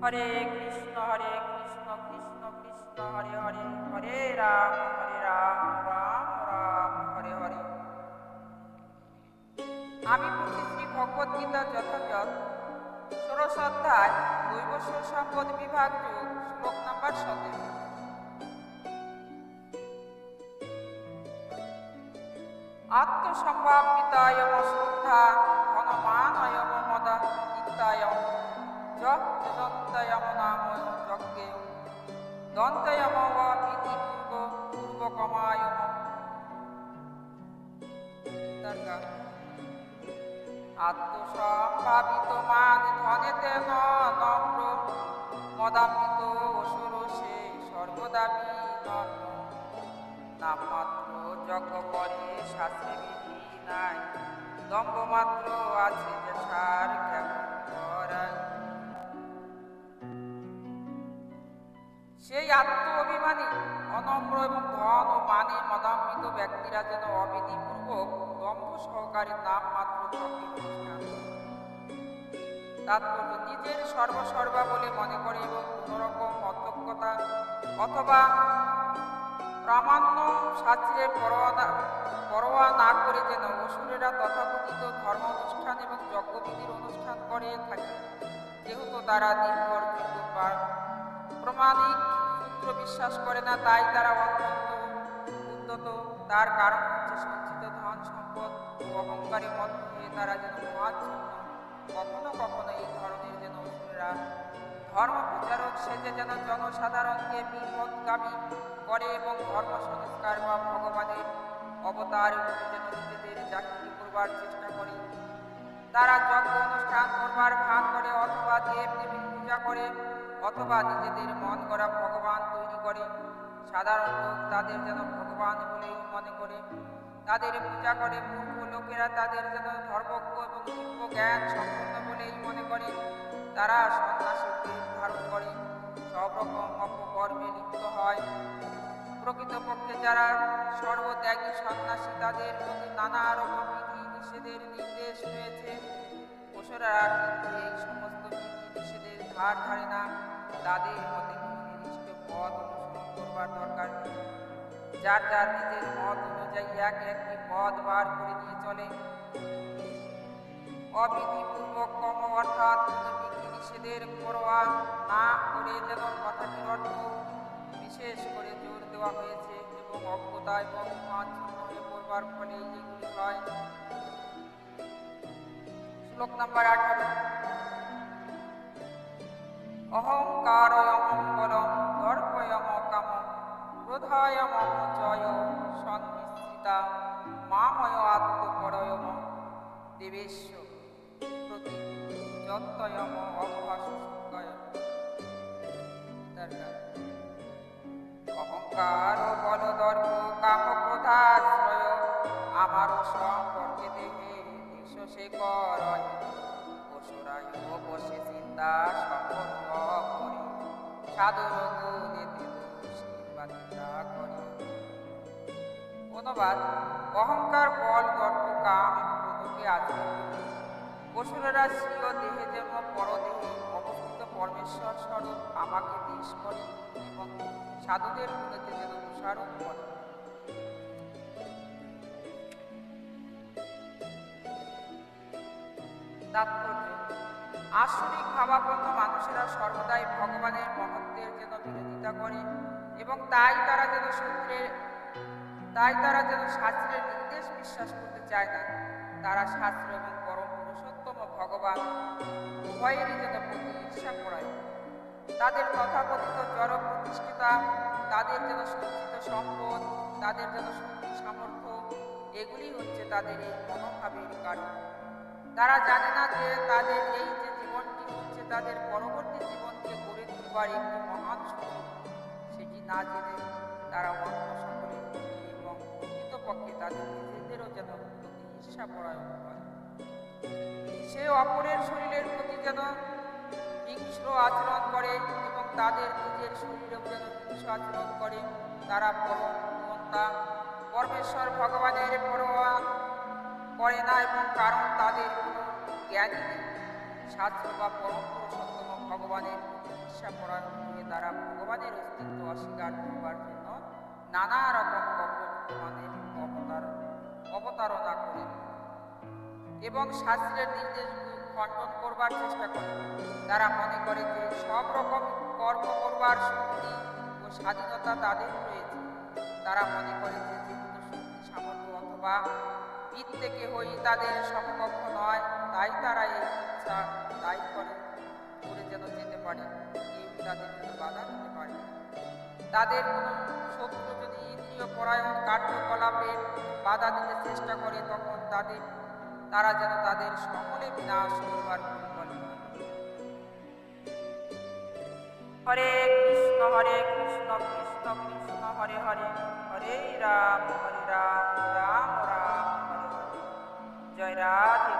হরে কৃষ্ণ কৃষ্ণ কৃষ্ণ হরে হরে, হরে রাম রাম রাম হরে হরে। আমি পড়ছি শ্রী ভগবদ গীতা যথাযথ ১৬ অধ্যায় দৈবস্ব সম্পদ বিভাগ যোগ শ্লোক নাম্বার ১৭। আত্মসম্ভাবিতায়ম শ্রদ্ধা ধনমানয়ম মদা নিত্যায়ম যন্তয়ম নাময় যজ্ঞেয় দন্তয়ম বা বিধি পূর্বকমায়ম। আত্মসম্ভাবিত মান ধনেতে নম্র মদাম্বিত অসুরসে সর্বদা বিনম্র। নামমাত্র যজ্ঞ করে শাস্ত্রে বিধি নাই, দম্ভ মাত্র আছে যে সার কেমন করাই। সেই আত্ম অভিমানী অনম্র এবং ধন ও মানে মদাম্বিত ব্যক্তিরা যেন অবিধিপূর্বক দম্ভ সহকারী নাম মাত্র যজ্ঞের অনুষ্ঠান। তাৎপর্য নিজের সর্বসর্বা বলে মনে করে এবং কোনোরকম অধ্যক্ষতা অথবা প্রামাণ্য শাস্ত্রের পরোয়া না করে যেন অসুরেরা তথাকথিত ধর্ম অনুষ্ঠান এবং যজ্ঞবিধির অনুষ্ঠান করে থাকে। যেহেতু তারা নির্ভরযোগ্য বা প্রমাণিক সূত্র বিশ্বাস করে না, তাই তারা অত্যন্ত উদ্যত। তার কারণ হচ্ছে সঞ্চিত ধন সম্পদ ও অহংকারে মত্ত হয়ে তারা যেন মহাচ্ছন্ন। কখনো কখনো এই ধরনের যেন অসুরেরা ধর্ম প্রচারক সেজে যেন জনসাধারণকে বিপদগামী করে এবং ধর্ম সংস্কার বা ভগবানের অবতার যেন নিজেদের চাকরি করবার চেষ্টা করে। তারা যজ্ঞ অনুষ্ঠান করবার ভান করে অথবা দেব দেবীর পূজা করে অথবা নিজেদের মন গড়া ভগবান তৈরি করে। সাধারণ লোক তাদের যেন ভগবান বলেই মনে করে, তাদের পূজা করে। মূর্খ লোকেরা তাদের যেন ধর্মজ্ঞ এবং দিব্য জ্ঞান সম্পন্ন বলেই মনে করে। তারা সন্ন্যাসী বেশ ধারণ করে সব রকম অপকর্মে লিপ্ত হয়। প্রকৃতপক্ষে যারা সর্বত্যাগী সন্ন্যাসী, তাদের প্রতি নানা রকম বিধি নিষেধের নির্দেশ রয়েছে। অসুরেরা কিন্তু এই সমস্ত বিধি নিষেধের ধার ধারে না। তাদের মধ্যে কোনো নির্দিষ্ট পথ অনুসরণ করবার দরকার নেই। যার যার নিজের মত অনুযায়ী একটি পথ বার করে নিয়ে চলে। অবিধিপূর্বক কর্ম অর্থাৎ কোনো বিধি নিষেধের পরোয়া না করে যেন কথাটির অর্থ বিশেষ করে জোর দেওয়া হয়েছে এবং অজ্ঞতা এবং আচ্ছন্ন হয়ে পড়বার ফলে যেগুলি হয়। শ্লোক নাম্বার 18। অহংকারয়ম বলম দর্পয়ম কামম ক্রোধায়ম জয় সন্মিশ্রিতা মাময় আত্মপরয়ম দেবেশ্ব প্রতি যন্তয়ম অভ্যাসঙ্গয়। অহংকার বল দর্প কাম ক্রোধাশ্রয় আমারও সম্পর্কে দেহে দেশ সে করয়। অসুরায় বসে চিন্তা সম্পর্ক করে সাধুর গুণেতে দোষ নির্বাচিতা করে। অনুবাদ: অহংকার বল দর্প কাম এবং ক্রোধকে আচরণ করে অসুরেরা স্বীয় দেহে যেন পরদেহে অবস্থিত পরমেশ্বর স্বরূপ আমাকে দেশ করে এবং সাধুদের গুণেতে যেন দোষারোপ করে। তাৎপর্য: আসরিক ভাবাপন্ন মানুষেরা সর্বদাই ভগবানের মহত্বের যেন বিরোধিতা করে এবং তাই তারা যেন শাস্ত্রের নির্দেশ বিশ্বাস করতে চায় না। তারা শাস্ত্র এবং পরম পুরুষোত্তম ভগবান উভয়েরই যেন প্রতি ঈর্ষা করায়। তাদের তথাকথিত জড় প্রতিষ্ঠিতা, তাদের যেন সঞ্চিত সম্পদ, তাদের যেন শক্তি সামর্থ্য, এগুলি হচ্ছে তাদের এই মনোভাবের কারণ। তারা জানে না যে তাদের এই যে জীবনটি হচ্ছে তাদের পরবর্তী জীবনকে গড়ে তুলবার একটি মহান সুযোগ। সেটি না জেনে তারা অন্য সকলের প্রতি এবং প্রকৃতপক্ষে তাদের নিজেদেরও যেন প্রতি ঈর্ষাপরায়ণ হয়। সে অপরের শরীরের প্রতি যেন হিংস্র আচরণ করে এবং তাদের নিজের শরীরেও যেন হিংস্র আচরণ করে। তারা পরম নিয়ন্তা পরমেশ্বর ভগবানের পরোয়া করে না এবং কারণ তাদের কোনো জ্ঞানই নেই। শাস্ত্র বা পরম পুরুষোত্তম ভগবানের ঈর্ষাপরায়ণ হয়ে তারা ভগবানের অস্তিত্ব অস্বীকার করবার জন্য নানা রকম ভগবানের অবতারণা করেন এবং শাস্ত্রের নির্দেশগুলো খণ্ডন করবার চেষ্টা করে। তারা মনে করে যে সব রকম কর্ম করবার শক্তি ও স্বাধীনতা তাদের রয়েছে। তারা মনে করে যে যেহেতু শক্তি সামর্থ্য অথবা বিদ্যে কেহই তাদের সমকক্ষ নয়, তাই তারা এই ইচ্ছা তাই করে যেন যেতে পারে, কেউ তাদের জন্য বাধা দিতে পারে। তাদের কোনো শত্রু যদি ইন্দ্রিয় পরায়ণ কার্যকলাপে বাধা দিতে চেষ্টা করে, তখন তারা যেন তাদের সকলে বিনাশ করবার পরিকল্পনা। হরে কৃষ্ণ কৃষ্ণ কৃষ্ণ হরে হরে, হরে রাম রাম রাম হরে হরে। জয় রাধে।